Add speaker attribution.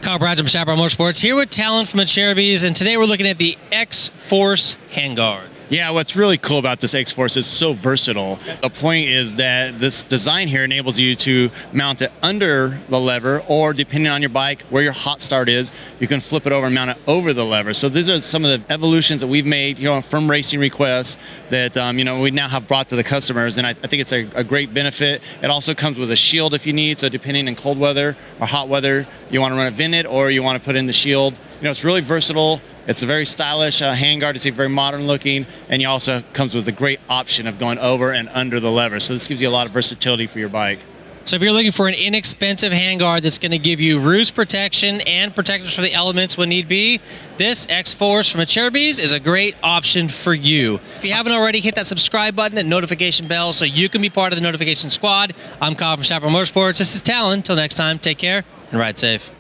Speaker 1: Kyle Bradge from Chaparral Motorsports here with Talon from Acerbis, and today we're looking at the x-forse handguard.
Speaker 2: Yeah, what's really cool about this x-forse is so versatile. The point is that this design here enables you to mount it under the lever, or depending on your bike, where your hot start is, you can flip it over and mount it over the lever. So these are some of the evolutions that we've made, from racing requests that, we now have brought to the customers, and I think it's a great benefit. It also comes with a shield if you need, so depending on cold weather or hot weather, you want to run it vented or you want to put in the shield. It's really versatile. It's a very stylish handguard. It's very modern looking, and it also comes with a great option of going over and under the lever. So this gives you a lot of versatility for your bike.
Speaker 1: So if you're looking for an inexpensive handguard that's going to give you roost protection and protectors for the elements when need be, this x-forse from Acerbis is a great option for you. If you haven't already, hit that subscribe button and notification bell so you can be part of the notification squad. I'm Kyle from Chaparral Motorsports. This is Talon. Until next time, take care and ride safe.